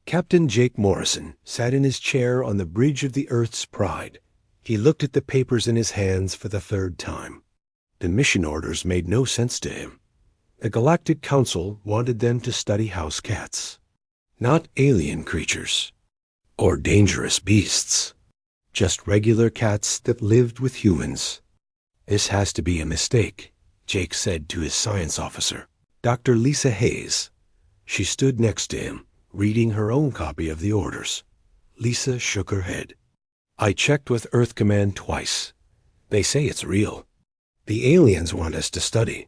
Captain Jake Morrison sat in his chair on the bridge of the Earth's Pride. He looked at the papers in his hands for the third time. The mission orders made no sense to him. The Galactic Council wanted them to study house cats, not alien creatures or dangerous beasts, just regular cats that lived with humans. This has to be a mistake, Jake said to his science officer, Dr. Lisa Hayes. She stood next to him, reading her own copy of the orders. Lisa shook her head. I checked with Earth Command twice. They say it's real. The aliens want us to study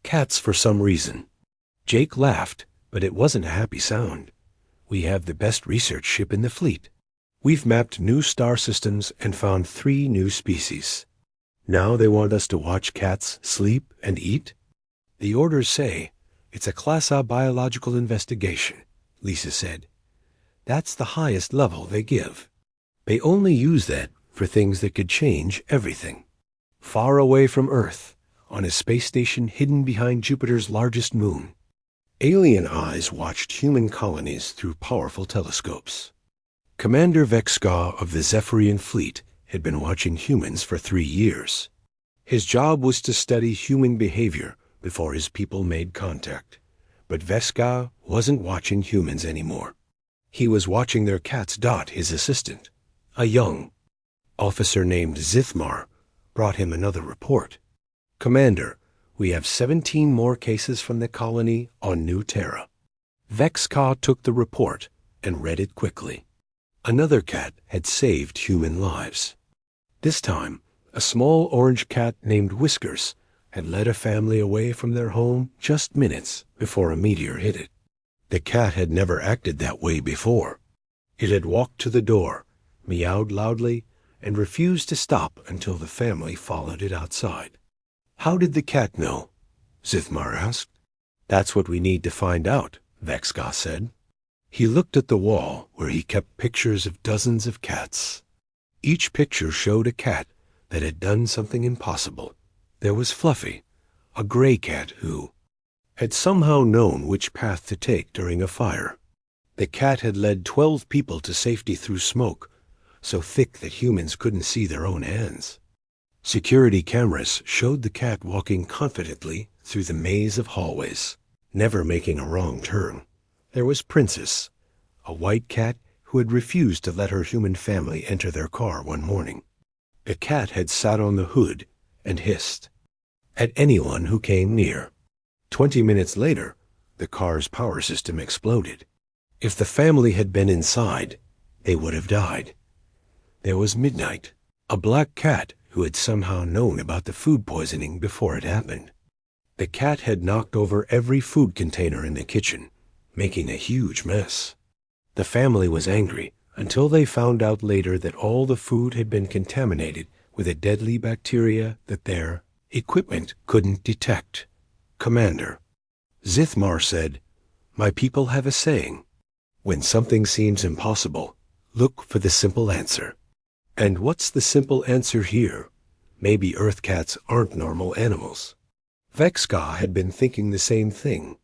cats for some reason. Jake laughed, but it wasn't a happy sound. We have the best research ship in the fleet. We've mapped new star systems and found 3 new species. Now they want us to watch cats sleep and eat? The orders say it's a Class A biological investigation, Lisa said. That's the highest level they give. They only use that for things that could change everything. Far away from Earth, on a space station hidden behind Jupiter's largest moon, alien eyes watched human colonies through powerful telescopes. Commander Vexka of the Zephyrian Fleet had been watching humans for 3 years. His job was to study human behavior before his people made contact. But Vexka wasn't watching humans anymore. He was watching their cats. His assistant, a young officer named Zithmar, brought him another report. Commander, we have 17 more cases from the colony on New Terra. Vexka took the report and read it quickly. Another cat had saved human lives. This time, a small orange cat named Whiskers had led a family away from their home just minutes before a meteor hit it. The cat had never acted that way before. It had walked to the door, meowed loudly, and refused to stop until the family followed it outside. How did the cat know? Zithmar asked. That's what we need to find out, Vexka said. He looked at the wall where he kept pictures of dozens of cats. Each picture showed a cat that had done something impossible. There was Fluffy, a gray cat who had somehow known which path to take during a fire. The cat had led 12 people to safety through smoke, so thick that humans couldn't see their own hands. Security cameras showed the cat walking confidently through the maze of hallways, never making a wrong turn. There was Princess, a white cat who had refused to let her human family enter their car one morning. The cat had sat on the hood and hissed at anyone who came near. 20 minutes later, the car's power system exploded. If the family had been inside, they would have died. There was Midnight, a black cat who had somehow known about the food poisoning before it happened. The cat had knocked over every food container in the kitchen, making a huge mess. The family was angry until they found out later that all the food had been contaminated with a deadly bacteria that their equipment couldn't detect. Commander, Zithmar said, my people have a saying. When something seems impossible, look for the simple answer. And what's the simple answer here? Maybe Earth cats aren't normal animals. Vexka had been thinking the same thing.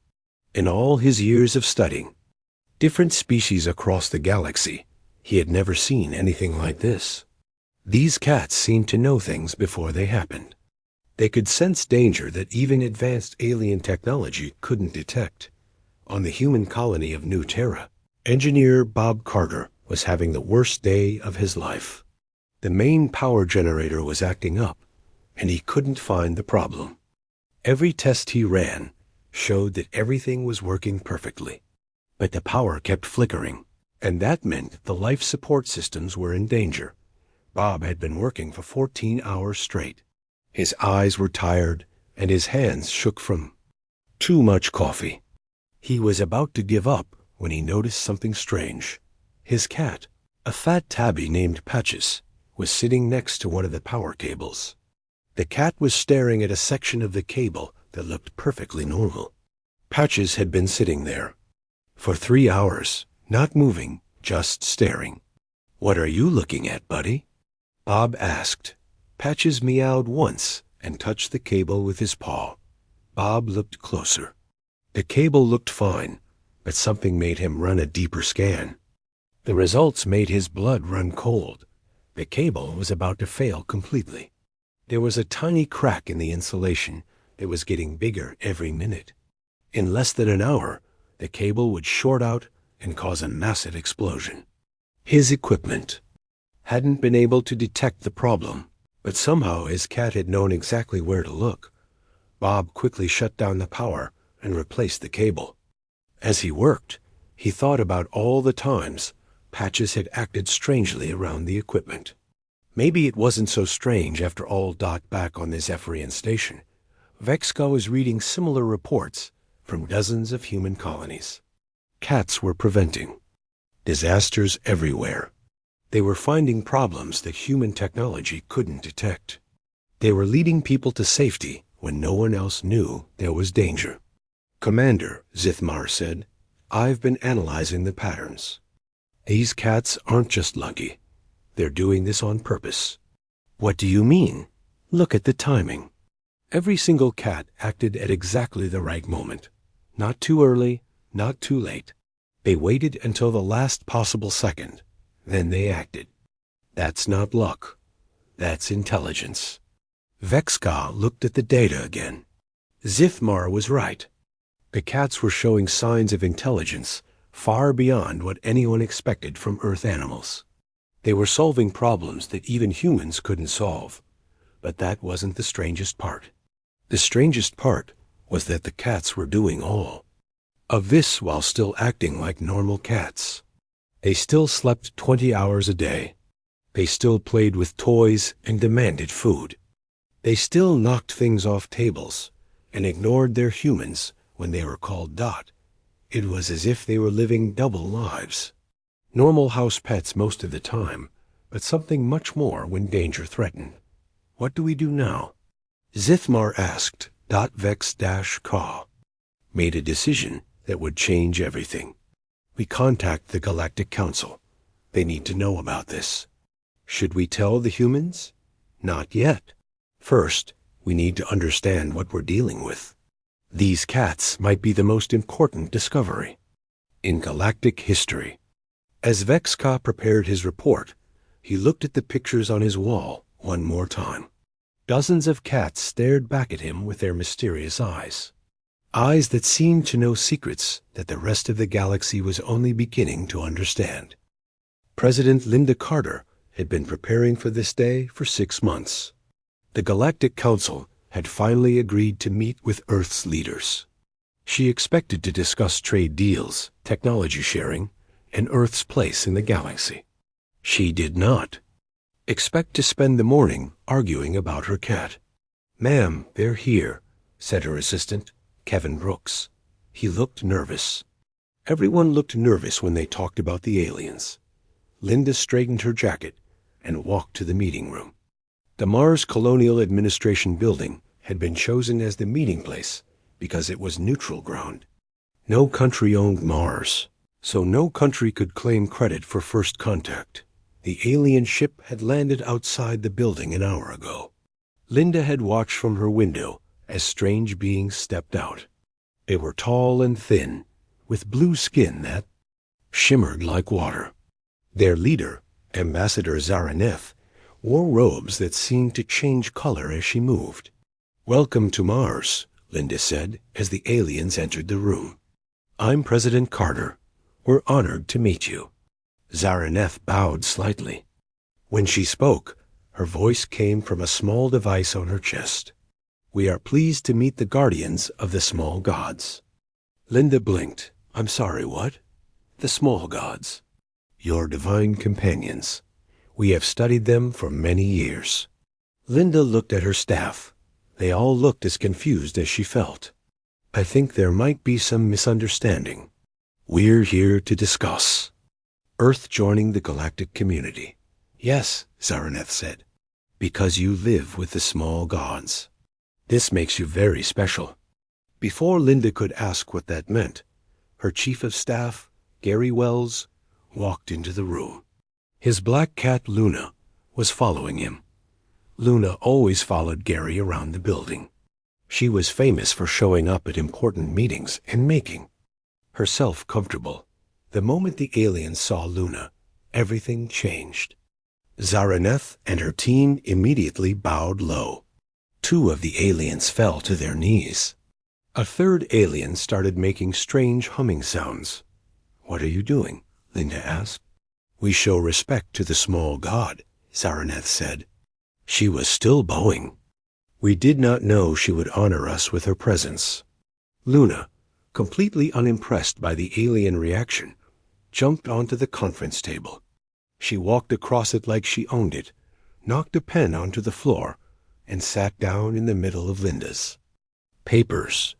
In all his years of studying different species across the galaxy, he had never seen anything like this. These cats seemed to know things before they happened. They could sense danger that even advanced alien technology couldn't detect. On the human colony of New Terra, engineer Bob Carter was having the worst day of his life. The main power generator was acting up, and he couldn't find the problem. Every test he ran showed that everything was working perfectly, but the power kept flickering, and that meant the life support systems were in danger. Bob had been working for 14 hours straight. His eyes were tired, and his hands shook from too much coffee. He was about to give up when he noticed something strange. His cat, a fat tabby named Patches, was sitting next to one of the power cables. The cat was staring at a section of the cable that looked perfectly normal. Patches had been sitting there for 3 hours, not moving, just staring. What are you looking at, buddy? Bob asked. Patches meowed once and touched the cable with his paw. Bob looked closer. The cable looked fine, but something made him run a deeper scan. The results made his blood run cold. The cable was about to fail completely. There was a tiny crack in the insulation that was getting bigger every minute. In less than an hour, the cable would short out and cause a massive explosion. His equipment hadn't been able to detect the problem, but somehow his cat had known exactly where to look. Bob quickly shut down the power and replaced the cable. As he worked, he thought about all the times Patches had acted strangely around the equipment. Maybe it wasn't so strange after all. Back on the Zephyrian station, Vexka was reading similar reports from dozens of human colonies. Cats were preventing disasters everywhere. They were finding problems that human technology couldn't detect. They were leading people to safety when no one else knew there was danger. Commander, Zithmar said, I've been analyzing the patterns. These cats aren't just lucky. They're doing this on purpose. What do you mean? Look at the timing. Every single cat acted at exactly the right moment. Not too early, not too late. They waited until the last possible second. Then they acted. That's not luck. That's intelligence. Vexka looked at the data again. Zithmar was right. The cats were showing signs of intelligence far beyond what anyone expected from Earth animals. They were solving problems that even humans couldn't solve. But that wasn't the strangest part. The strangest part was that the cats were doing all of this while still acting like normal cats. They still slept 20 hours a day. They still played with toys and demanded food. They still knocked things off tables and ignored their humans when they were called Dot. It was as if they were living double lives. Normal house pets most of the time, but something much more when danger threatened. What do we do now? Zithmar asked. Vex-Ka made a decision that would change everything. We contact the Galactic Council. They need to know about this. Should we tell the humans? Not yet. First, we need to understand what we're dealing with. These cats might be the most important discovery in galactic history. As Vexka prepared his report, he looked at the pictures on his wall one more time. Dozens of cats stared back at him with their mysterious eyes. Eyes that seemed to know secrets that the rest of the galaxy was only beginning to understand. President Linda Carter had been preparing for this day for 6 months. The Galactic Council had finally agreed to meet with Earth's leaders. She expected to discuss trade deals, technology sharing, and Earth's place in the galaxy. She did not expect to spend the morning arguing about her cat. Ma'am, they're here, said her assistant, Kevin Brooks. He looked nervous. Everyone looked nervous when they talked about the aliens. Linda straightened her jacket and walked to the meeting room. The Mars Colonial Administration building had been chosen as the meeting place because it was neutral ground. No country owned Mars, so no country could claim credit for first contact. The alien ship had landed outside the building an hour ago. Linda had watched from her window as strange beings stepped out. They were tall and thin, with blue skin that shimmered like water. Their leader, Ambassador Zaraneth, wore robes that seemed to change color as she moved. Welcome to Mars, Linda said as the aliens entered the room. I'm President Carter. We're honored to meet you. Zaraneth bowed slightly. When she spoke, her voice came from a small device on her chest. We are pleased to meet the guardians of the small gods. Linda blinked. I'm sorry, what? The small gods. Your divine companions. We have studied them for many years. Linda looked at her staff. They all looked as confused as she felt. I think there might be some misunderstanding. We're here to discuss Earth joining the galactic community. Yes, Zaraneth said, because you live with the small gods. This makes you very special. Before Linda could ask what that meant, her chief of staff, Gary Wells, walked into the room. His black cat, Luna, was following him. Luna always followed Gary around the building. She was famous for showing up at important meetings and making herself comfortable. The moment the aliens saw Luna, everything changed. Zaraneth and her team immediately bowed low. 2 of the aliens fell to their knees. A third alien started making strange humming sounds. "What are you doing?" Linda asked. "We show respect to the small god," Zaraneth said. She was still bowing. "We did not know she would honor us with her presence." Luna, completely unimpressed by the alien reaction, jumped onto the conference table. She walked across it like she owned it, knocked a pen onto the floor, and sat down in the middle of Linda's. "Papers.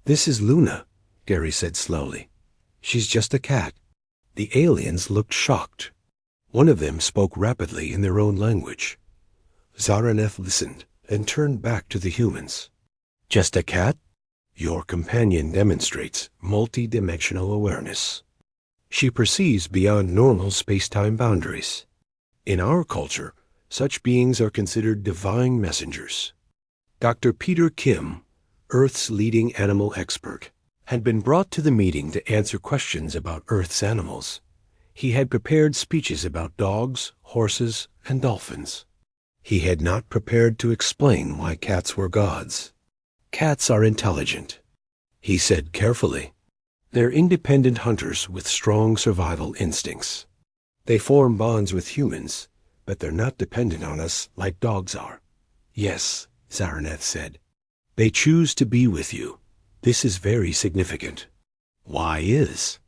This is Luna," Gary said slowly. "She's just a cat." The aliens looked shocked. One of them spoke rapidly in their own language. Zaraneth listened and turned back to the humans. "Just a cat? Your companion demonstrates multi-dimensional awareness. She perceives beyond normal space-time boundaries. In our culture, such beings are considered divine messengers." Dr. Peter Kim, Earth's leading animal expert, had been brought to the meeting to answer questions about Earth's animals. He had prepared speeches about dogs, horses, and dolphins. He had not prepared to explain why cats were gods. "Cats are intelligent," he said carefully. "They're independent hunters with strong survival instincts. They form bonds with humans, but they're not dependent on us like dogs are." "Yes," Zaraneth said. "They choose to be with you. This is very significant." "Why is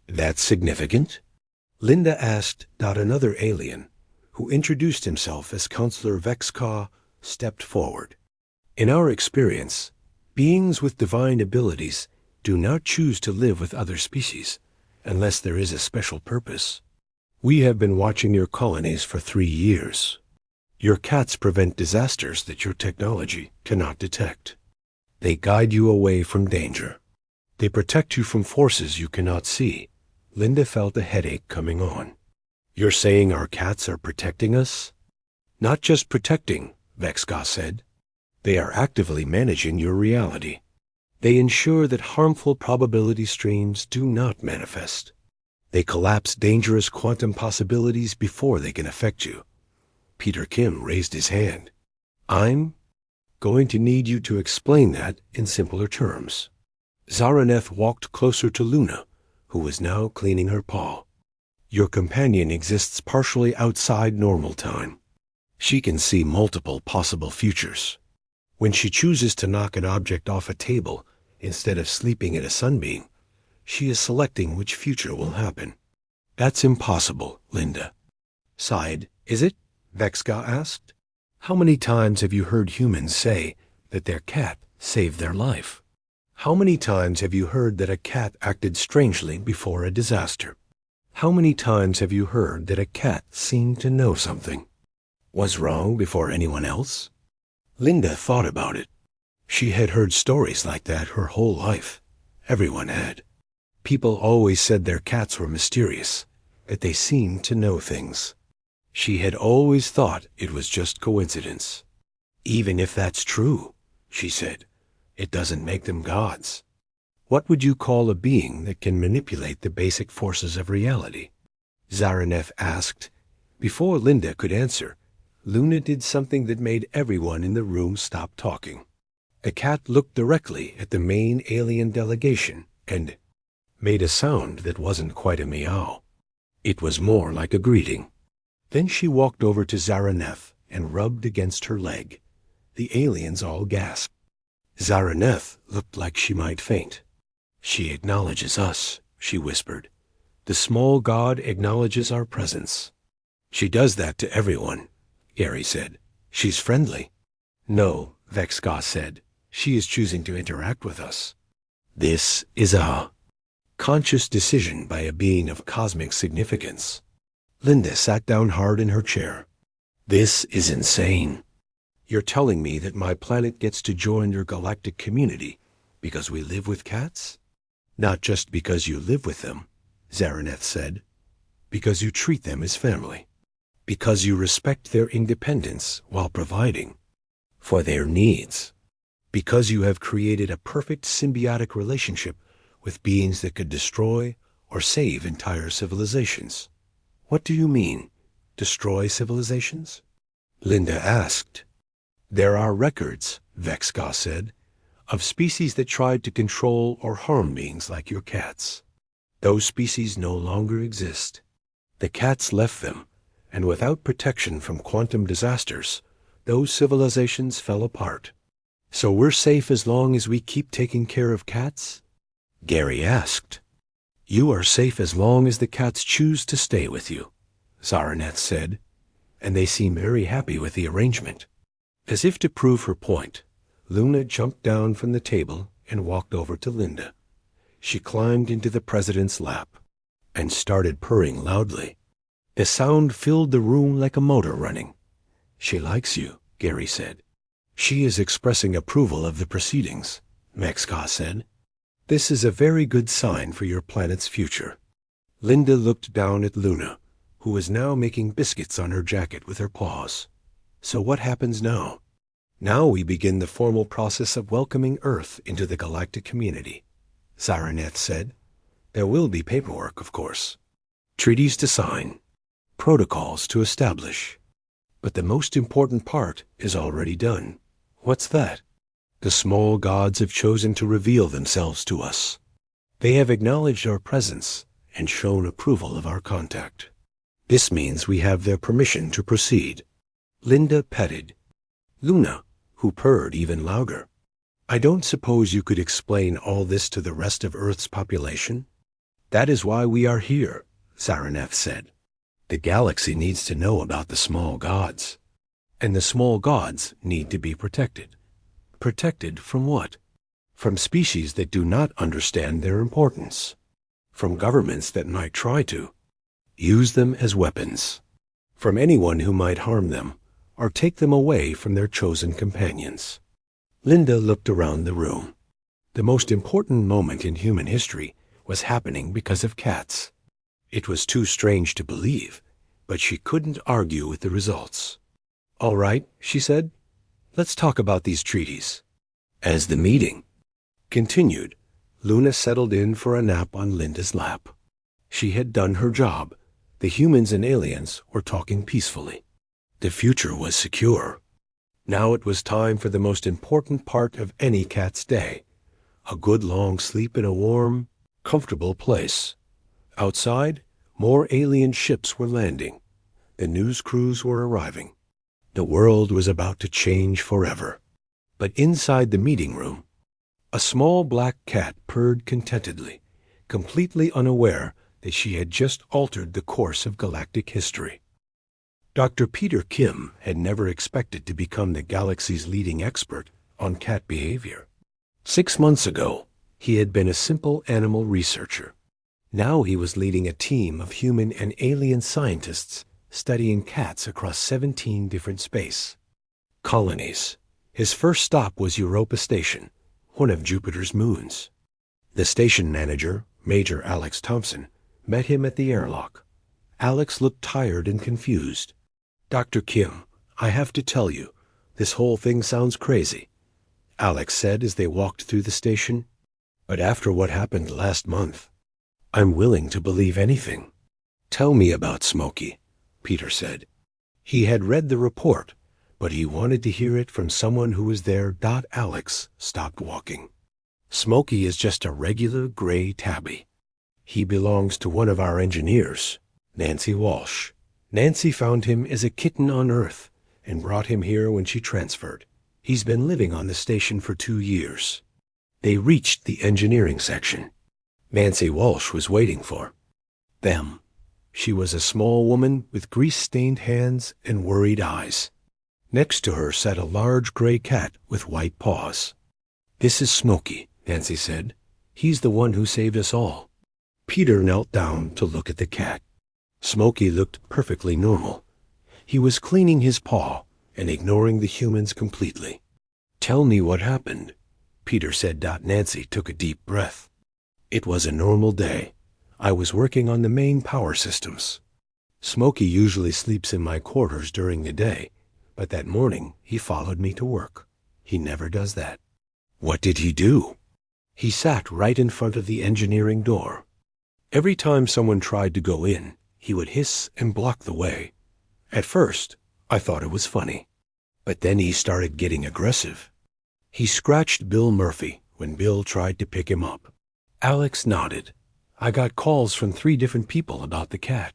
that significant?" Linda asked. Another alien, who introduced himself as Counselor Vexka, stepped forward. "In our experience, beings with divine abilities do not choose to live with other species unless there is a special purpose. We have been watching your colonies for 3 years. Your cats prevent disasters that your technology cannot detect. They guide you away from danger. They protect you from forces you cannot see." Linda felt a headache coming on. "You're saying our cats are protecting us?" "Not just protecting," Vexka said. "They are actively managing your reality. They ensure that harmful probability streams do not manifest. They collapse dangerous quantum possibilities before they can affect you." Peter Kim raised his hand. "I'm going to need you to explain that in simpler terms." Zaraneth walked closer to Luna, who was now cleaning her paw. "Your companion exists partially outside normal time. She can see multiple possible futures. When she chooses to knock an object off a table instead of sleeping in a sunbeam, she is selecting which future will happen." "That's impossible," Linda sighed. "Is it?" Vexka asked. "How many times have you heard humans say that their cat saved their life? How many times have you heard that a cat acted strangely before a disaster? How many times have you heard that a cat seemed to know something, was wrong before anyone else?" Linda thought about it. She had heard stories like that her whole life. Everyone had. People always said their cats were mysterious, that they seemed to know things. She had always thought it was just coincidence. "Even if that's true," she said, "it doesn't make them gods. What would you call a being that can manipulate the basic forces of reality?" Zaraneth asked. Before Linda could answer, Luna did something that made everyone in the room stop talking. A cat looked directly at the main alien delegation and made a sound that wasn't quite a meow. It was more like a greeting. Then she walked over to Zaraneth and rubbed against her leg. The aliens all gasped. Zaraneth looked like she might faint. "She acknowledges us," she whispered. "The small god acknowledges our presence." "She does that to everyone," Gary said. "She's friendly." "No," Vexka said. "She is choosing to interact with us. This is a conscious decision by a being of cosmic significance." Linda sat down hard in her chair. "This is insane. You're telling me that my planet gets to join your galactic community because we live with cats?" "Not just because you live with them," Zaraneth said. "Because you treat them as family. Because you respect their independence while providing for their needs. Because you have created a perfect symbiotic relationship with beings that could destroy or save entire civilizations. What do you mean, destroy civilizations? Linda asked. There are records, Vexka said, of species that tried to control or harm beings like your cats. Those species no longer exist. The cats left them, and without protection from quantum disasters, those civilizations fell apart. So we're safe as long as we keep taking care of cats? Gary asked. You are safe as long as the cats choose to stay with you, Zaraneth said, and they seem very happy with the arrangement. As if to prove her point, Luna jumped down from the table and walked over to Linda. She climbed into the president's lap and started purring loudly. The sound filled the room like a motor running. She likes you, Gary said. She is expressing approval of the proceedings, Vexka said. This is a very good sign for your planet's future. Linda looked down at Luna, who was now making biscuits on her jacket with her paws. So what happens now? Now we begin the formal process of welcoming Earth into the galactic community, Zaraneth said. There will be paperwork, of course. Treaties to sign. Protocols to establish. But the most important part is already done. What's that? The small gods have chosen to reveal themselves to us. They have acknowledged our presence and shown approval of our contact. This means we have their permission to proceed. Linda petted Luna, who purred even louder. I don't suppose you could explain all this to the rest of Earth's population? That is why we are here, Zaraneth said. The galaxy needs to know about the small gods. And the small gods need to be protected. Protected from what? From species that do not understand their importance. From governments that might try to use them as weapons. From anyone who might harm them or take them away from their chosen companions. Linda looked around the room. The most important moment in human history was happening because of cats. It was too strange to believe, but she couldn't argue with the results. All right, she said. Let's talk about these treaties. As the meeting continued, Luna settled in for a nap on Linda's lap. She had done her job. The humans and aliens were talking peacefully. The future was secure. Now it was time for the most important part of any cat's day. A good long sleep in a warm, comfortable place. Outside, more alien ships were landing. The news crews were arriving. The world was about to change forever. But inside the meeting room, a small black cat purred contentedly, completely unaware that she had just altered the course of galactic history. Dr. Peter Kim had never expected to become the galaxy's leading expert on cat behavior. 6 months ago, he had been a simple animal researcher. Now he was leading a team of human and alien scientists studying cats across 17 different space colonies. His first stop was Europa Station, one of Jupiter's moons. The station manager, Major Alex Thompson, met him at the airlock. Alex looked tired and confused. Dr. Kim, I have to tell you, this whole thing sounds crazy, Alex said as they walked through the station. But after what happened last month, I'm willing to believe anything. Tell me about Smokey, Peter said. He had read the report, but he wanted to hear it from someone who was there. Alex stopped walking. Smokey is just a regular gray tabby. He belongs to one of our engineers, Nancy Walsh. Nancy found him as a kitten on Earth and brought him here when she transferred. He's been living on the station for 2 years. They reached the engineering section. Nancy Walsh was waiting for them. She was a small woman with grease-stained hands and worried eyes. Next to her sat a large gray cat with white paws. This is Smokey, Nancy said. He's the one who saved us all. Peter knelt down to look at the cat. Smokey looked perfectly normal. He was cleaning his paw and ignoring the humans completely. Tell me what happened, Peter said. Nancy took a deep breath. It was a normal day. I was working on the main power systems. Smokey usually sleeps in my quarters during the day, but that morning he followed me to work. He never does that. What did he do? He sat right in front of the engineering door. Every time someone tried to go in, he would hiss and block the way. At first, I thought it was funny. But then he started getting aggressive. He scratched Bill Murphy when Bill tried to pick him up. Alex nodded. I got calls from 3 different people about the cat.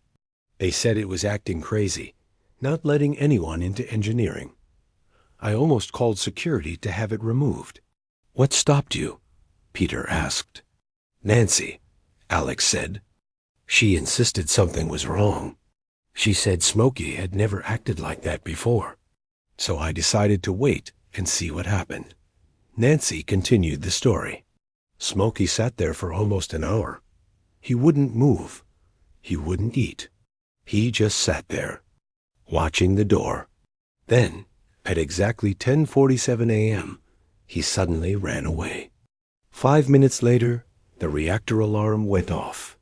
They said it was acting crazy, not letting anyone into engineering. I almost called security to have it removed. What stopped you? Peter asked. Nancy, Alex said. She insisted something was wrong. She said Smokey had never acted like that before. So I decided to wait and see what happened. Nancy continued the story. Smokey sat there for almost an hour. He wouldn't move. He wouldn't eat. He just sat there, watching the door. Then, at exactly 10:47 a.m., he suddenly ran away. 5 minutes later, the reactor alarm went off.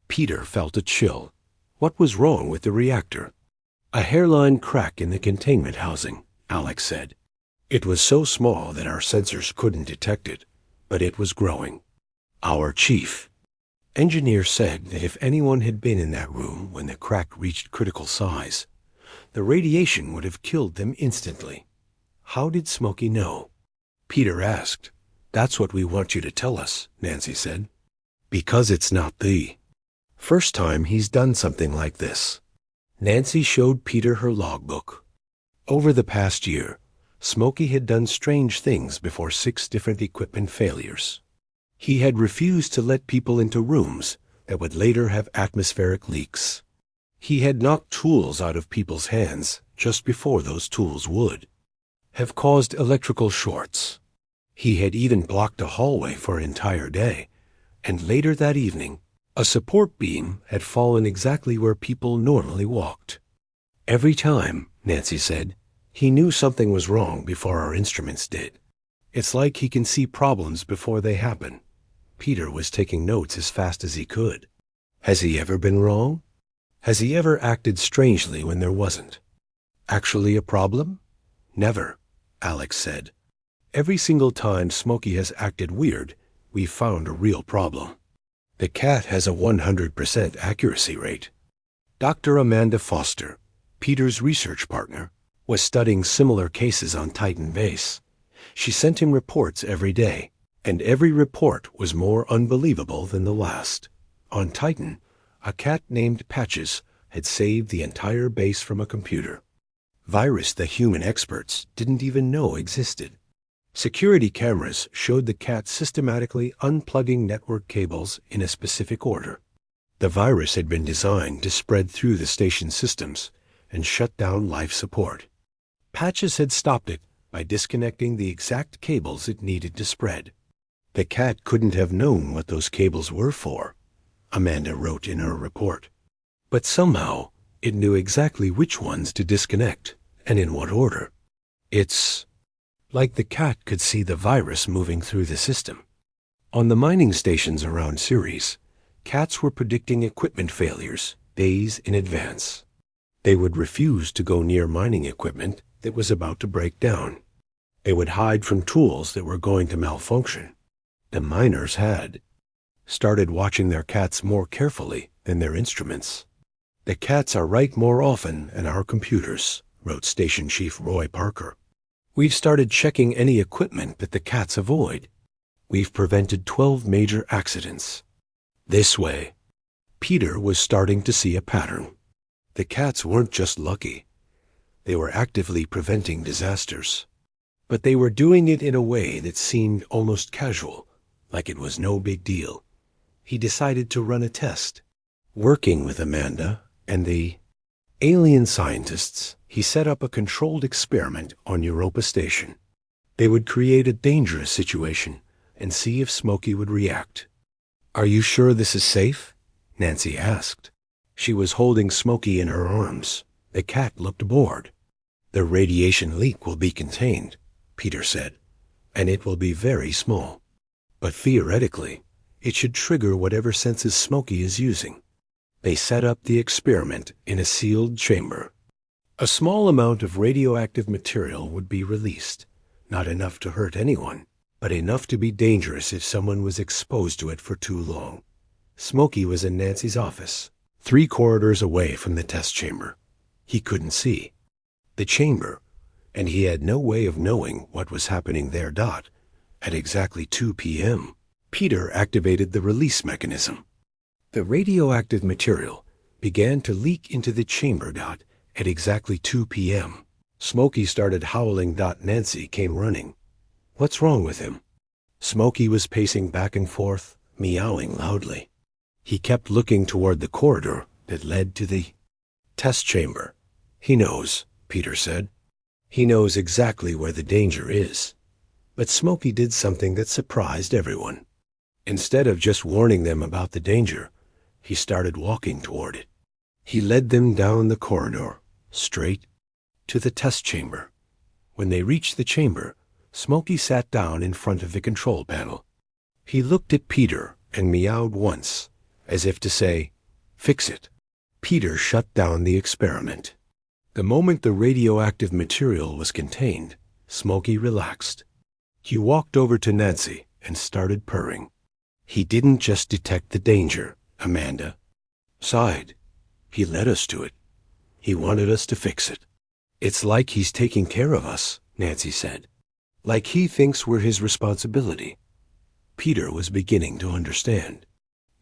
Peter felt a chill. What was wrong with the reactor? A hairline crack in the containment housing, Alex said. It was so small that our sensors couldn't detect it, but it was growing. Our chief engineer said that if anyone had been in that room when the crack reached critical size, the radiation would have killed them instantly. How did Smokey know? Peter asked. That's what we want you to tell us, Nancy said. Because it's not the first time he's done something like this. Nancy showed Peter her logbook. Over the past year, Smokey had done strange things before 6 different equipment failures. He had refused to let people into rooms that would later have atmospheric leaks. He had knocked tools out of people's hands just before those tools would have caused electrical shorts. He had even blocked a hallway for an entire day, and later that evening, a support beam had fallen exactly where people normally walked. Every time, Nancy said, he knew something was wrong before our instruments did. It's like he can see problems before they happen. Peter was taking notes as fast as he could. Has he ever been wrong? Has he ever acted strangely when there wasn't? Actually a problem? Never, Alex said. Every single time Smokey has acted weird, we've found a real problem. The cat has a 100% accuracy rate. Dr. Amanda Foster, Peter's research partner, was studying similar cases on Titan Base. She sent him reports every day, and every report was more unbelievable than the last. On Titan, a cat named Patches had saved the entire base from a computer. Virus the human experts didn't even know existed. Security cameras showed the cat systematically unplugging network cables in a specific order. The virus had been designed to spread through the station systems and shut down life support. Patches had stopped it by disconnecting the exact cables it needed to spread. The cat couldn't have known what those cables were for, Amanda wrote in her report. But somehow it knew exactly which ones to disconnect and in what order. It's like the cat could see the virus moving through the system. On the mining stations around Ceres, cats were predicting equipment failures days in advance. They would refuse to go near mining equipment that was about to break down. They would hide from tools that were going to malfunction. The miners had started watching their cats more carefully than their instruments. The cats are right more often than our computers, wrote Station Chief Roy Parker. We've started checking any equipment that the cats avoid. We've prevented 12 major accidents. This way, Peter was starting to see a pattern. The cats weren't just lucky. They were actively preventing disasters. But they were doing it in a way that seemed almost casual, like it was no big deal. He decided to run a test. Working with Amanda and the alien scientists, he set up a controlled experiment on Europa Station. They would create a dangerous situation and see if Smokey would react. Are you sure this is safe? Nancy asked. She was holding Smokey in her arms. The cat looked bored. The radiation leak will be contained, Peter said, and it will be very small. But theoretically, it should trigger whatever senses Smokey is using. They set up the experiment in a sealed chamber. A small amount of radioactive material would be released, not enough to hurt anyone. but enough to be dangerous if someone was exposed to it for too long. Smokey was in Nancy's office, 3 corridors away from the test chamber. He couldn't see the chamber, and he had no way of knowing what was happening there. At exactly 2 p.m., Peter activated the release mechanism. The radioactive material began to leak into the chamber. At exactly 2 p.m., Smokey started howling. Nancy came running. "What's wrong with him?" Smokey was pacing back and forth, meowing loudly. He kept looking toward the corridor that led to the test chamber. "He knows," Peter said. "He knows exactly where the danger is." But Smokey did something that surprised everyone. Instead of just warning them about the danger, he started walking toward it. He led them down the corridor, straight to the test chamber. When they reached the chamber, Smokey sat down in front of the control panel. He looked at Peter and meowed once, as if to say, "Fix it." Peter shut down the experiment. The moment the radioactive material was contained, Smokey relaxed. He walked over to Nancy and started purring. He didn't just detect the danger, Amanda sighed. He led us to it. He wanted us to fix it. "It's like he's taking care of us," Nancy said. "Like he thinks we're his responsibility." Peter was beginning to understand.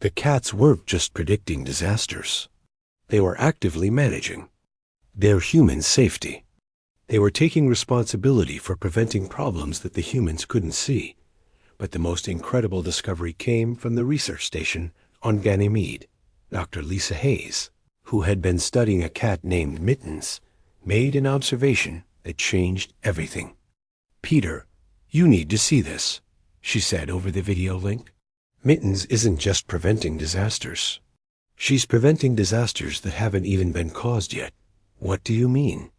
The cats weren't just predicting disasters. They were actively managing their human safety. They were taking responsibility for preventing problems that the humans couldn't see. But the most incredible discovery came from the research station on Ganymede. Dr. Lisa Hayes, who had been studying a cat named Mittens, made an observation that changed everything. "Peter, you need to see this," she said over the video link. "Mittens isn't just preventing disasters. She's preventing disasters that haven't even been caused yet." "What do you mean?"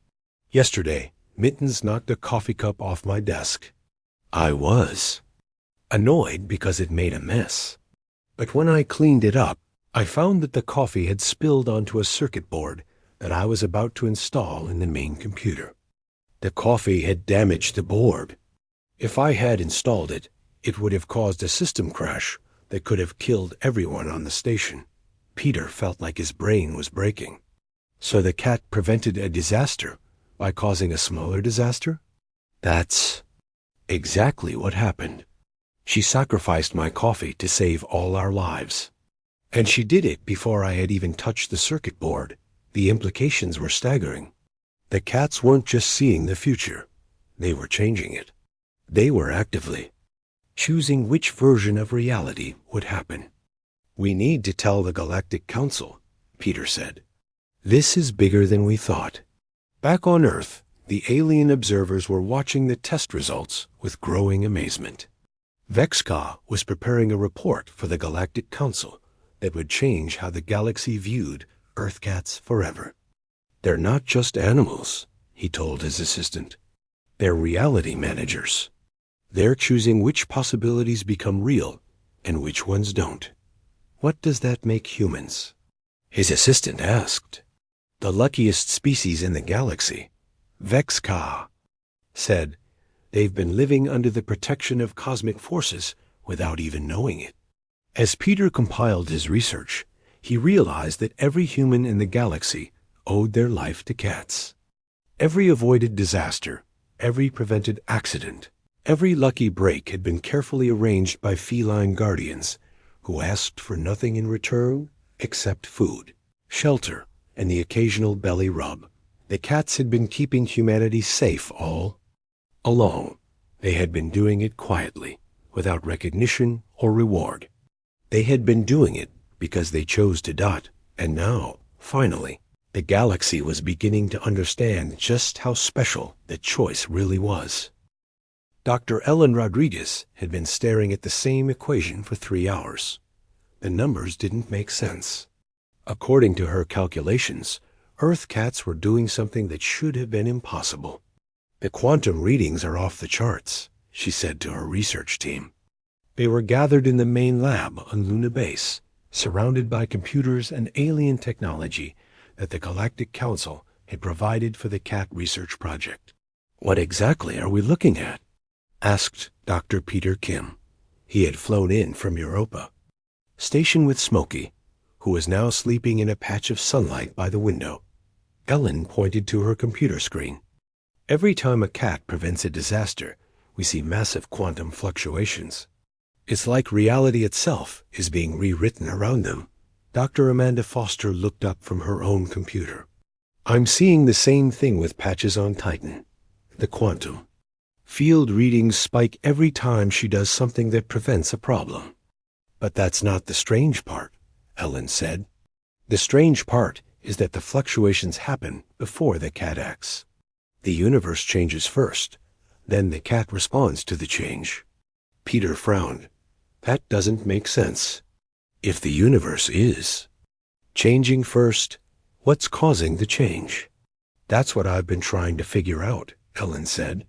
"Yesterday, Mittens knocked a coffee cup off my desk. I was annoyed because it made a mess. But when I cleaned it up, I found that the coffee had spilled onto a circuit board that I was about to install in the main computer. The coffee had damaged the board. If I had installed it, it would have caused a system crash that could have killed everyone on the station." Peter felt like his brain was breaking. So the cat prevented a disaster by causing a smaller disaster? That's exactly what happened. She sacrificed my coffee to save all our lives. And she did it before I had even touched the circuit board. The implications were staggering. The cats weren't just seeing the future. They were changing it. They were actively choosing which version of reality would happen. "We need to tell the Galactic Council," Peter said. "This is bigger than we thought." Back on Earth, the alien observers were watching the test results with growing amazement. Vexka was preparing a report for the Galactic Council that would change how the galaxy viewed Earth cats forever. "They're not just animals," he told his assistant. "They're reality managers. They're choosing which possibilities become real and which ones don't." "What does that make humans?" his assistant asked. "The luckiest species in the galaxy," Vexka said. "They've been living under the protection of cosmic forces without even knowing it." As Peter compiled his research, he realized that every human in the galaxy owed their life to cats. Every avoided disaster, every prevented accident, every lucky break had been carefully arranged by feline guardians who asked for nothing in return except food, shelter, and the occasional belly rub. The cats had been keeping humanity safe all along. They had been doing it quietly, without recognition or reward. They had been doing it because they chose to. And now, finally, the galaxy was beginning to understand just how special that choice really was. Dr. Ellen Rodriguez had been staring at the same equation for 3 hours. The numbers didn't make sense. According to her calculations, Earth cats were doing something that should have been impossible. "The quantum readings are off the charts," she said to her research team. They were gathered in the main lab on Luna Base, surrounded by computers and alien technology that the Galactic Council had provided for the cat research project. "What exactly are we looking at?" asked Dr. Peter Kim. He had flown in from Europa. Stationed with Smokey, who was now sleeping in a patch of sunlight by the window, Ellen pointed to her computer screen. Every time a cat prevents a disaster, we see massive quantum fluctuations. It's like reality itself is being rewritten around them. Dr. Amanda Foster looked up from her own computer. I'm seeing the same thing with patches on Titan. The quantum field readings spike every time she does something that prevents a problem. But that's not the strange part, Ellen said. The strange part is that the fluctuations happen before the cat acts. The universe changes first, then the cat responds to the change. Peter frowned. That doesn't make sense. If the universe is changing first, what's causing the change? That's what I've been trying to figure out, Ellen said.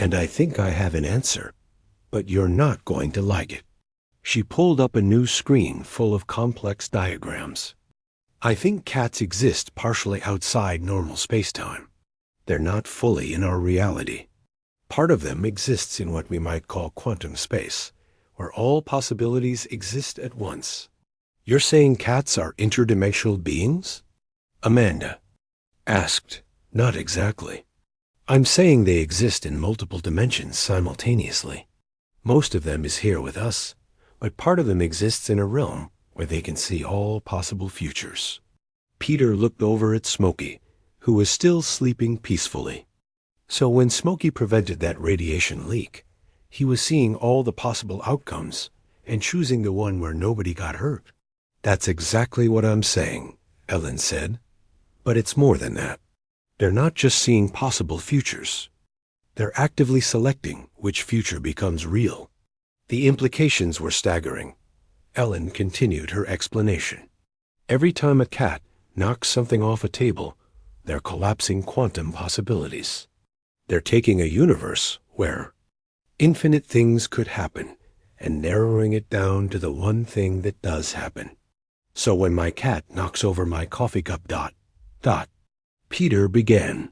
And I think I have an answer, but you're not going to like it. She pulled up a new screen full of complex diagrams. I think cats exist partially outside normal space-time. They're not fully in our reality. Part of them exists in what we might call quantum space, where all possibilities exist at once. You're saying cats are interdimensional beings? Amanda asked. Not exactly. I'm saying they exist in multiple dimensions simultaneously. Most of them is here with us, but part of them exists in a realm where they can see all possible futures. Peter looked over at Smokey, who was still sleeping peacefully. So when Smokey prevented that radiation leak, he was seeing all the possible outcomes and choosing the one where nobody got hurt. That's exactly what I'm saying, Ellen said. But it's more than that. They're not just seeing possible futures. They're actively selecting which future becomes real. The implications were staggering. Ellen continued her explanation. Every time a cat knocks something off a table, they're collapsing quantum possibilities. They're taking a universe where infinite things could happen and narrowing it down to the one thing that does happen. So when my cat knocks over my coffee cup ... Peter began.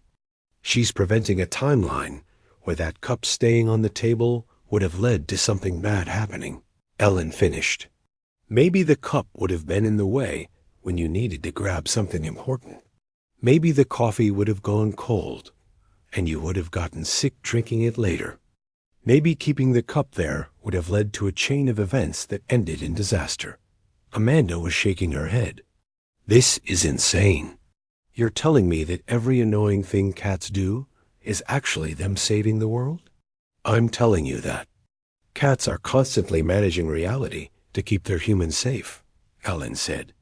She's preventing a timeline where that cup staying on the table would have led to something bad happening. Ellen finished. Maybe the cup would have been in the way when you needed to grab something important. Maybe the coffee would have gone cold, and you would have gotten sick drinking it later. Maybe keeping the cup there would have led to a chain of events that ended in disaster. Amanda was shaking her head. This is insane. You're telling me that every annoying thing cats do is actually them saving the world? I'm telling you that. Cats are constantly managing reality to keep their humans safe, Ellen said.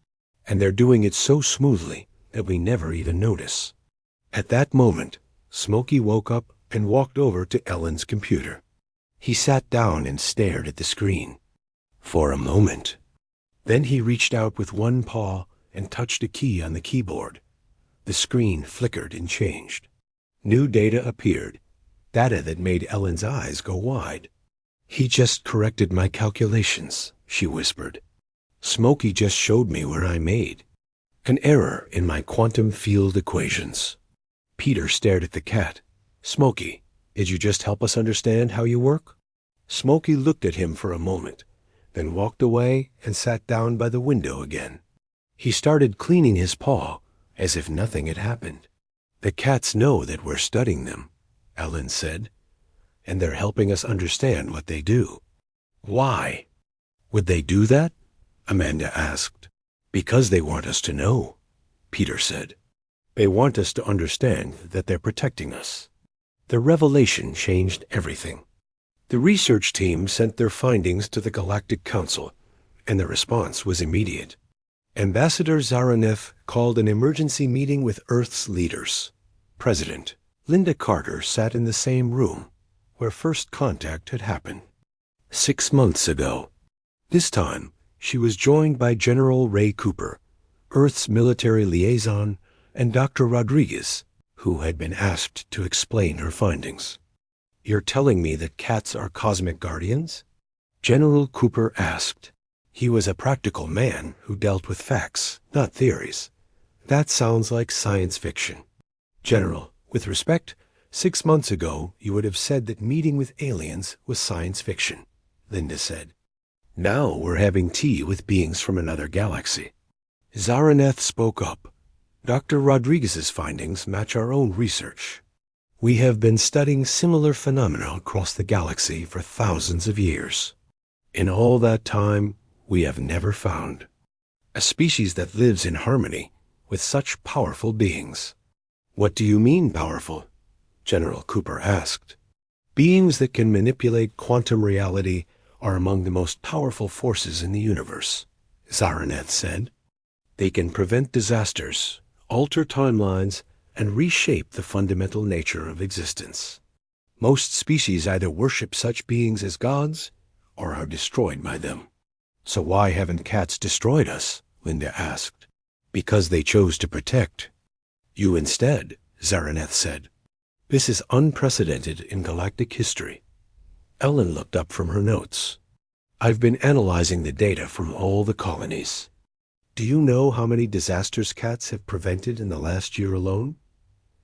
And they're doing it so smoothly that we never even notice. At that moment, Smokey woke up and walked over to Ellen's computer. He sat down and stared at the screen for a moment. Then he reached out with one paw and touched a key on the keyboard. The screen flickered and changed. New data appeared, data that made Ellen's eyes go wide. He just corrected my calculations, she whispered. Smokey just showed me where I made an error in my quantum field equations. Peter stared at the cat. Smokey, did you just help us understand how you work? Smokey looked at him for a moment, then walked away and sat down by the window again. He started cleaning his paw as if nothing had happened. The cats know that we're studying them, Ellen said, and they're helping us understand what they do. Why? Would they do that? Amanda asked. Because they want us to know, Peter said. They want us to understand that they're protecting us. The revelation changed everything. The research team sent their findings to the Galactic Council, and the response was immediate. Ambassador Zaranev called an emergency meeting with Earth's leaders. President Linda Carter sat in the same room where first contact had happened 6 months ago. This time, she was joined by General Ray Cooper, Earth's military liaison, and Dr. Rodriguez, who had been asked to explain her findings. You're telling me that cats are cosmic guardians? General Cooper asked. He was a practical man who dealt with facts, not theories. That sounds like science fiction. General, with respect, 6 months ago, you would have said that meeting with aliens was science fiction, Linda said. Now we're having tea with beings from another galaxy. Zaraneth spoke up. Dr. Rodriguez's findings match our own research. We have been studying similar phenomena across the galaxy for thousands of years. In all that time, we have never found a species that lives in harmony with such powerful beings. What do you mean powerful? General Cooper asked. Beings that can manipulate quantum reality are among the most powerful forces in the universe, Zaraneth said. They can prevent disasters, alter timelines, and reshape the fundamental nature of existence. Most species either worship such beings as gods or are destroyed by them. So why haven't cats destroyed us? Linda asked. Because they chose to protect you instead, Zaraneth said. This is unprecedented in galactic history. Ellen looked up from her notes. I've been analyzing the data from all the colonies. Do you know how many disasters cats have prevented in the last year alone?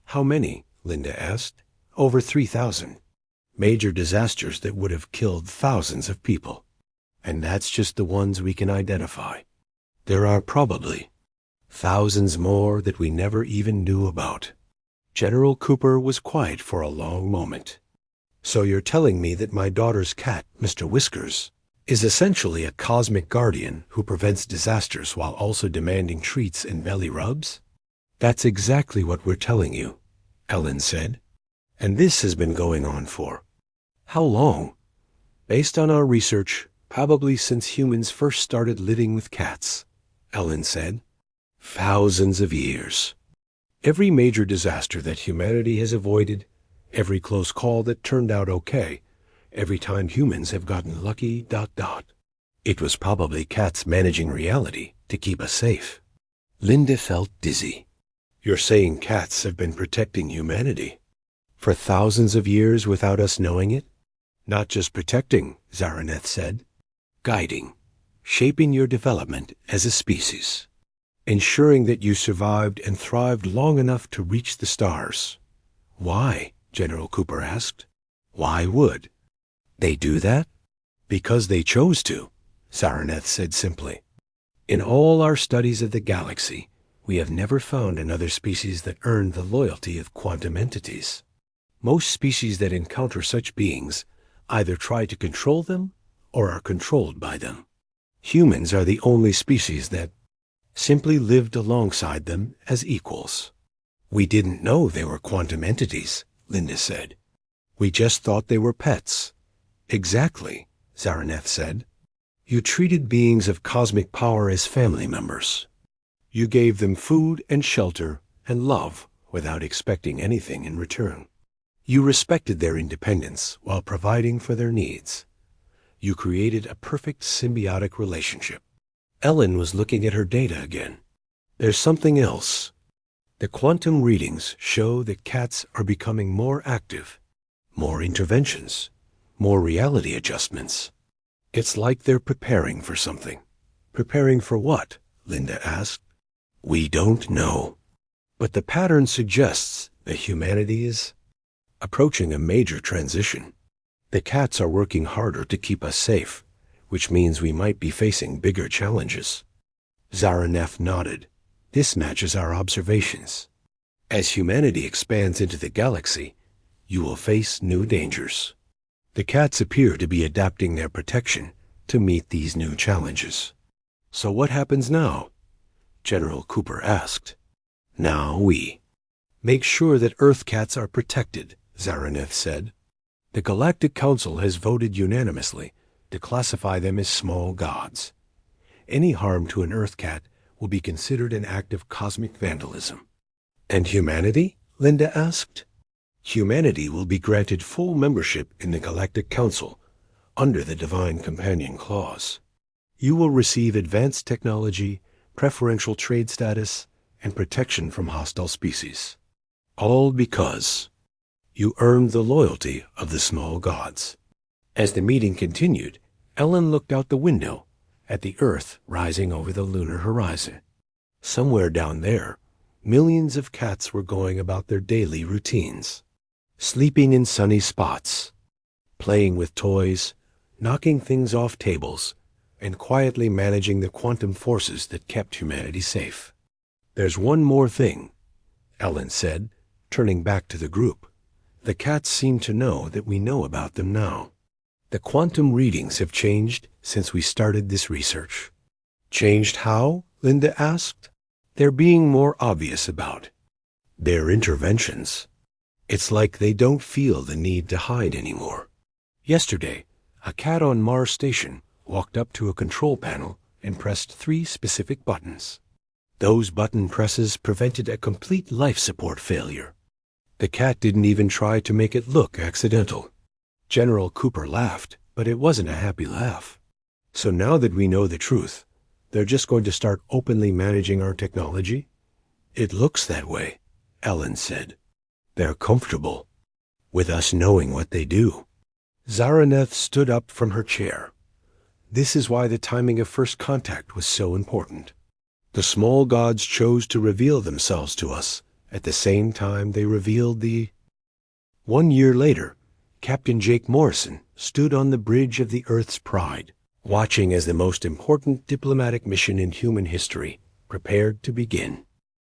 How many? Linda asked. Over 3,000. Major disasters that would have killed thousands of people. And that's just the ones we can identify. There are probably thousands more that we never even knew about. General Cooper was quiet for a long moment. So you're telling me that my daughter's cat, Mr. Whiskers, is essentially a cosmic guardian who prevents disasters while also demanding treats and belly rubs? That's exactly what we're telling you, Ellen said. And this has been going on for how long? Based on our research, probably since humans first started living with cats, Ellen said. Thousands of years. Every major disaster that humanity has avoided, every close call that turned out okay, every time humans have gotten lucky, ... It was probably cats managing reality to keep us safe. Linda felt dizzy. You're saying cats have been protecting humanity for thousands of years without us knowing it? Not just protecting, Zaraneth said. Guiding, shaping your development as a species. Ensuring that you survived and thrived long enough to reach the stars. Why? General Cooper asked. Why would they do that? Because they chose to, Zaraneth said simply. In all our studies of the galaxy, we have never found another species that earned the loyalty of quantum entities. Most species that encounter such beings either try to control them or are controlled by them. Humans are the only species that simply lived alongside them as equals. We didn't know they were quantum entities, Linda said. We just thought they were pets. Exactly, Zaraneth said. You treated beings of cosmic power as family members. You gave them food and shelter and love without expecting anything in return. You respected their independence while providing for their needs. You created a perfect symbiotic relationship. Ellen was looking at her data again. There's something else. The quantum readings show that cats are becoming more active, more interventions, more reality adjustments. It's like they're preparing for something. Preparing for what? Linda asked. We don't know. But the pattern suggests that humanity is approaching a major transition. The cats are working harder to keep us safe, which means we might be facing bigger challenges. Zaraneth nodded. This matches our observations. As humanity expands into the galaxy, you will face new dangers. The cats appear to be adapting their protection to meet these new challenges. So what happens now? General Cooper asked. Now we make sure that Earth cats are protected, Zaraneth said. The Galactic Council has voted unanimously to classify them as small gods. Any harm to an Earth cat will be considered an act of cosmic vandalism. And humanity? Linda asked. Humanity will be granted full membership in the Galactic Council under the Divine Companion Clause. You will receive advanced technology, preferential trade status, and protection from hostile species. All because you earned the loyalty of the small gods. As the meeting continued, Ellen looked out the window at the Earth rising over the lunar horizon. Somewhere down there, millions of cats were going about their daily routines. sleeping in sunny spots, playing with toys, knocking things off tables, and quietly managing the quantum forces that kept humanity safe. "There's one more thing," Ellen said, turning back to the group. "The cats seem to know that we know about them now. The quantum readings have changed since we started this research." "Changed how?" Linda asked. "They're being more obvious about their interventions. It's like they don't feel the need to hide anymore. Yesterday, a cat on Mars Station walked up to a control panel and pressed 3 specific buttons. Those button presses prevented a complete life support failure. The cat didn't even try to make it look accidental." General Cooper laughed, but it wasn't a happy laugh. "So now that we know the truth, they're just going to start openly managing our technology?" "It looks that way," Ellen said. "They're comfortable with us knowing what they do." Zaraneth stood up from her chair. "This is why the timing of first contact was so important. The small gods chose to reveal themselves to us at the same time they revealed the—" 1 year later, Captain Jake Morrison stood on the bridge of the Earth's Pride, watching as the most important diplomatic mission in human history prepared to begin.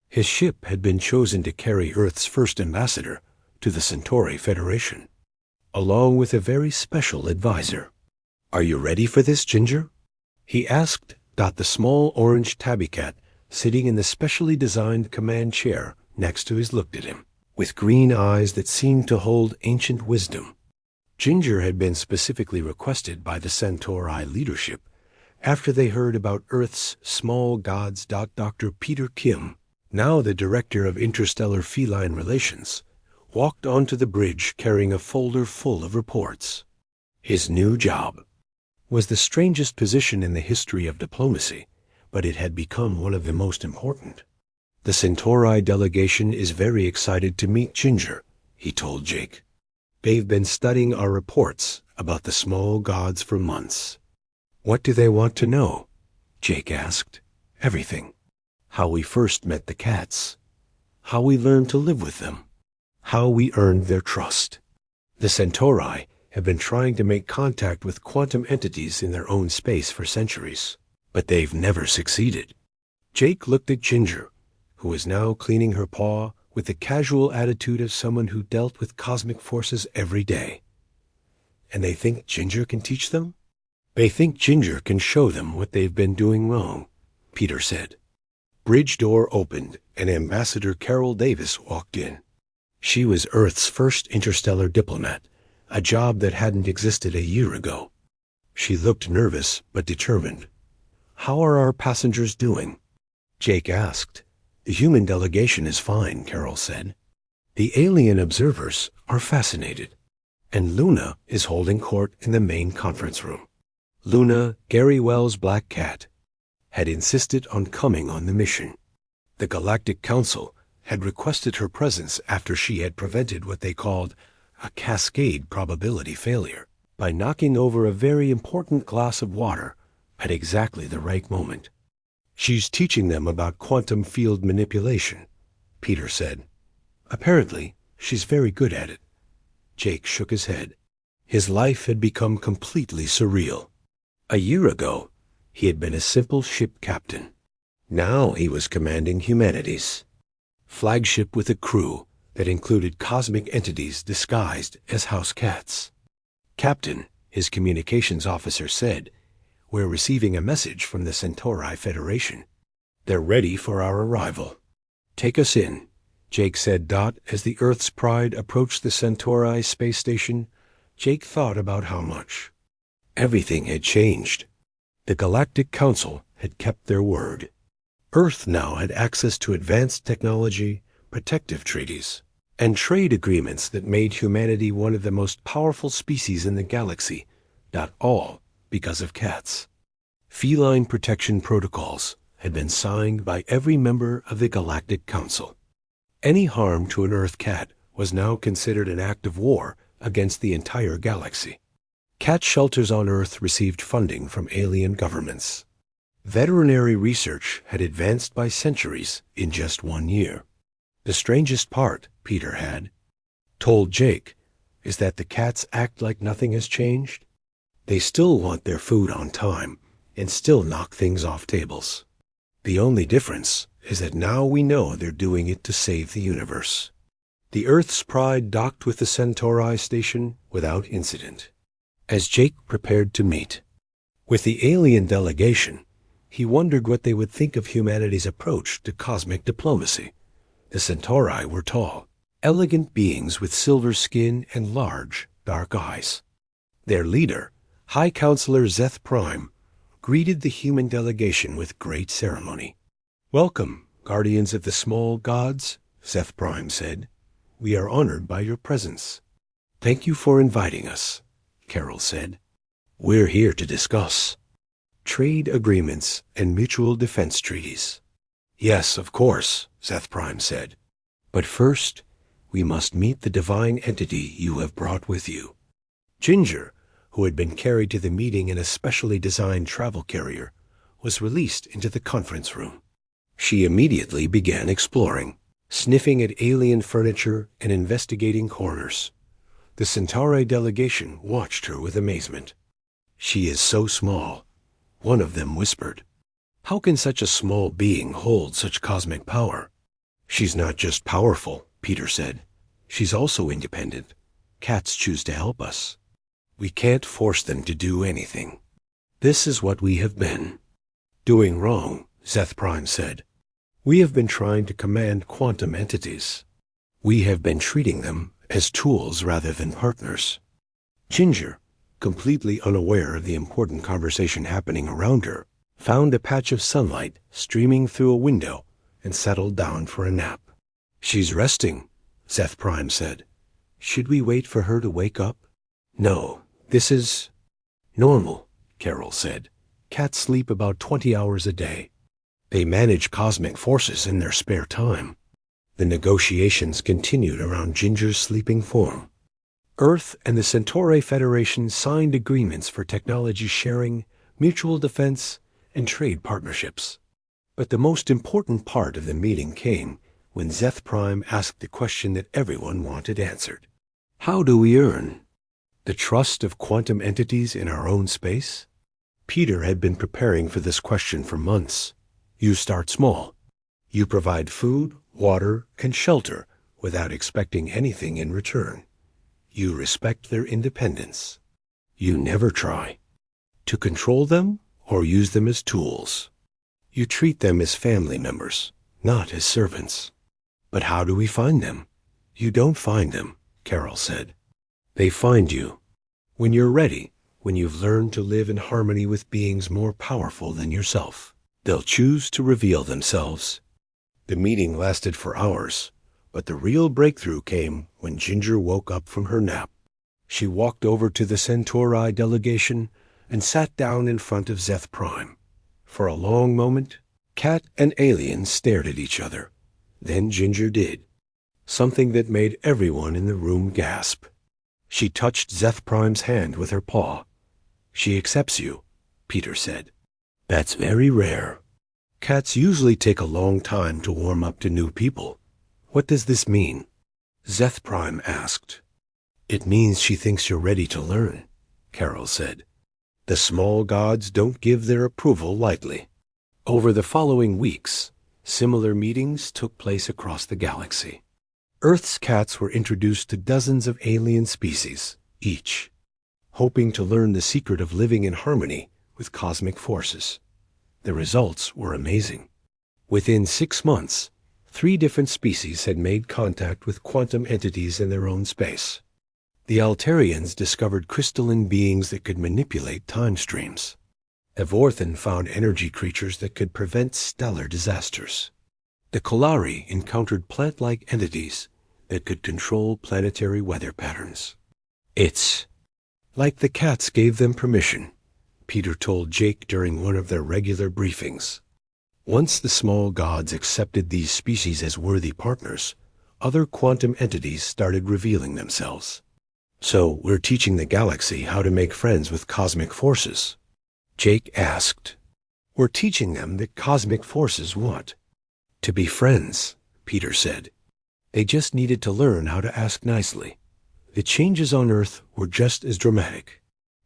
His ship had been chosen to carry Earth's first ambassador to the Centauri Federation, along with a very special advisor. "Are you ready for this, Ginger?" he asked the small orange tabby cat sitting in the specially designed command chair next to his looked at him, with green eyes that seemed to hold ancient wisdom. Ginger had been specifically requested by the Centauri leadership after they heard about Earth's small gods. Dr. Peter Kim, now the Director of Interstellar Feline Relations, walked onto the bridge carrying a folder full of reports. His new job was the strangest position in the history of diplomacy, but it had become one of the most important. "The Centauri delegation is very excited to meet Ginger," he told Jake. "They've been studying our reports about the small gods for months." "What do they want to know?" Jake asked. "Everything. How we first met the cats. How we learned to live with them. How we earned their trust. The Centauri have been trying to make contact with quantum entities in their own space for centuries, but they've never succeeded." Jake looked at Ginger, who was now cleaning her paw with the casual attitude of someone who dealt with cosmic forces every day. "And they think Ginger can teach them?" "They think Ginger can show them what they've been doing wrong," Peter said. Bridge door opened, and Ambassador Carol Davis walked in. She was Earth's first interstellar diplomat, a job that hadn't existed a year ago. She looked nervous but determined. "How are our passengers doing?" Jake asked. "The human delegation is fine," Carol said. "The alien observers are fascinated, and Luna is holding court in the main conference room." Luna, Gary Wells' black cat, had insisted on coming on the mission. The Galactic Council had requested her presence after she had prevented what they called a cascade probability failure by knocking over a very important glass of water at exactly the right moment. "She's teaching them about quantum field manipulation," Peter said. "Apparently, she's very good at it." Jake shook his head. His life had become completely surreal. A year ago, he had been a simple ship captain. Now he was commanding humanity's flagship with a crew that included cosmic entities disguised as house cats. "Captain," his communications officer said, "we're receiving a message from the Centauri Federation. They're ready for our arrival." "Take us in," Jake said. As the Earth's Pride approached the Centauri space station, Jake thought about how much. Everything had changed. The Galactic Council had kept their word. Earth now had access to advanced technology, protective treaties, and trade agreements that made humanity one of the most powerful species in the galaxy, all because of cats. Feline protection protocols had been signed by every member of the Galactic Council. Any harm to an Earth cat was now considered an act of war against the entire galaxy. Cat shelters on Earth received funding from alien governments. Veterinary research had advanced by centuries in just 1 year. The strangest part, Peter had, told Jake is that the cats act like nothing has changed. They still want their food on time and still knock things off tables. The only difference is that now we know they're doing it to save the universe. The Earth's Pride docked with the Centauri station without incident. As Jake prepared to meet with the alien delegation, he wondered what they would think of humanity's approach to cosmic diplomacy. The Centauri were tall, elegant beings with silver skin and large, dark eyes. Their leader, High Counselor Zeth Prime, greeted the human delegation with great ceremony. "Welcome, guardians of the small gods," Zeth Prime said. "We are honored by your presence." "Thank you for inviting us," Carol said. "We're here to discuss trade agreements and mutual defense treaties." "Yes, of course," Zeth Prime said. "But first, we must meet the divine entity you have brought with you." Ginger, who had been carried to the meeting in a specially designed travel carrier, was released into the conference room. She immediately began exploring, sniffing at alien furniture and investigating corners. The Centauri delegation watched her with amazement. "She is so small," one of them whispered. "How can such a small being hold such cosmic power?" "She's not just powerful," Peter said. "She's also independent. Cats choose to help us. We can't force them to do anything. This is what we have been doing wrong," Zeth Prime said. "We have been trying to command quantum entities. We have been treating them as tools rather than partners." Ginger, completely unaware of the important conversation happening around her, found a patch of sunlight streaming through a window and settled down for a nap. "She's resting," Zeth Prime said. "Should we wait for her to wake up?" "No, this is normal," Carol said. "Cats sleep about 20 hours a day. They manage cosmic forces in their spare time." The negotiations continued around Ginger's sleeping form. Earth and the Centauri Federation signed agreements for technology sharing, mutual defense, and trade partnerships. But the most important part of the meeting came when Zeth Prime asked the question that everyone wanted answered. How do we earn the trust of quantum entities in our own space? Peter had been preparing for this question for months. You start small. You provide food, water, and shelter without expecting anything in return. You respect their independence. You never try to control them or use them as tools. You treat them as family members, not as servants. But how do we find them? You don't find them, Carol said. They find you. When you're ready, when you've learned to live in harmony with beings more powerful than yourself, they'll choose to reveal themselves. The meeting lasted for hours, but the real breakthrough came when Ginger woke up from her nap. She walked over to the Centauri delegation and sat down in front of Zeth Prime. For a long moment, Cat and Alien stared at each other. Then Ginger did something that made everyone in the room gasp. She touched Zeth Prime's hand with her paw. "She accepts you," Peter said. "That's very rare. Cats usually take a long time to warm up to new people. What does this mean?" Zeth Prime asked. "It means she thinks you're ready to learn," Carol said. "The small gods don't give their approval lightly." Over the following weeks, similar meetings took place across the galaxy. Earth's cats were introduced to dozens of alien species, each hoping to learn the secret of living in harmony with cosmic forces. The results were amazing. Within 6 months, 3 different species had made contact with quantum entities in their own space. The Altarians discovered crystalline beings that could manipulate time streams. Evorthan found energy creatures that could prevent stellar disasters. The Kolari encountered plant-like entities that could control planetary weather patterns. "It's like the cats gave them permission," Peter told Jake during one of their regular briefings. Once the small gods accepted these species as worthy partners, other quantum entities started revealing themselves. "So we're teaching the galaxy how to make friends with cosmic forces?" Jake asked. "We're teaching them that cosmic forces want to be friends," Peter said. They just needed to learn how to ask nicely. The changes on Earth were just as dramatic.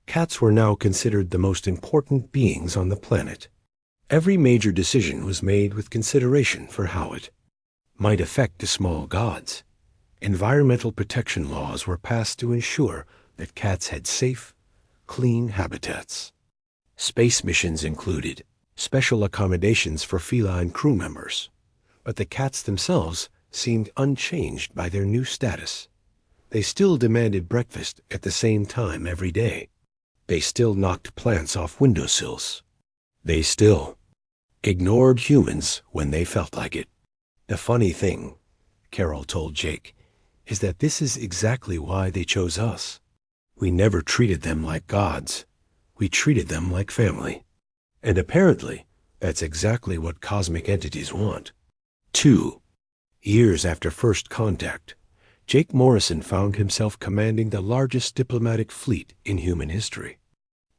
Cats were now considered the most important beings on the planet. Every major decision was made with consideration for how it might affect the small gods. Environmental protection laws were passed to ensure that cats had safe, clean habitats. Space missions included special accommodations for feline crew members, but the cats themselves seemed unchanged by their new status. They still demanded breakfast at the same time every day. They still knocked plants off windowsills. They still ignored humans when they felt like it. The funny thing, Carol told Jake, is that this is exactly why they chose us. We never treated them like gods. We treated them like family. And apparently, that's exactly what cosmic entities want. 2 years after first contact, Jake Morrison found himself commanding the largest diplomatic fleet in human history.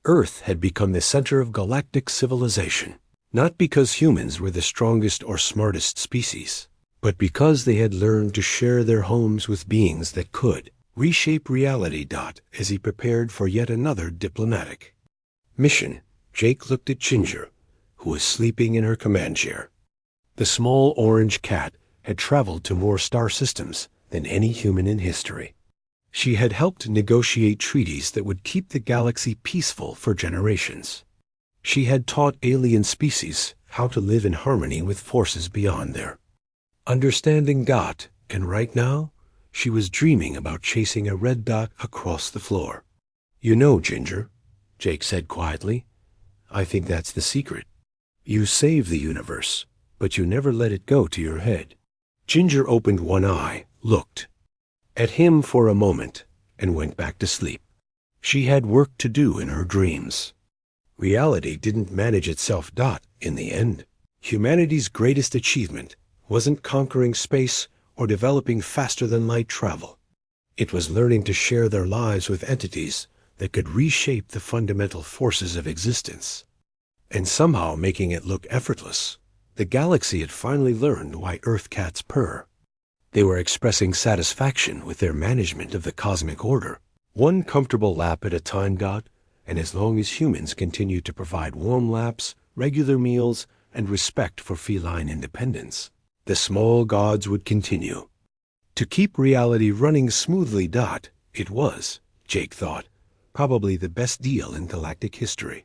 Earth had become the center of galactic civilization, not because humans were the strongest or smartest species, but because they had learned to share their homes with beings that could reshape reality. As he prepared for yet another diplomatic mission, Jake looked at Ginger, who was sleeping in her command chair. The small orange cat had traveled to more star systems than any human in history. She had helped negotiate treaties that would keep the galaxy peaceful for generations. She had taught alien species how to live in harmony with forces beyond their understanding. And right now, she was dreaming about chasing a red dot across the floor. "You know, Ginger," Jake said quietly, "I think that's the secret. You save the universe, but you never let it go to your head." Ginger opened one eye, looked at him for a moment, and went back to sleep. She had work to do in her dreams. Reality didn't manage itself. In the end, humanity's greatest achievement wasn't conquering space or developing faster-than-light travel. It was learning to share their lives with entities that could reshape the fundamental forces of existence. And somehow making it look effortless. The galaxy had finally learned why Earth cats purr. They were expressing satisfaction with their management of the cosmic order, one comfortable lap at a time. And as long as humans continued to provide warm laps, regular meals, and respect for feline independence, the small gods would continue to keep reality running smoothly. It was, Jake thought, probably the best deal in galactic history.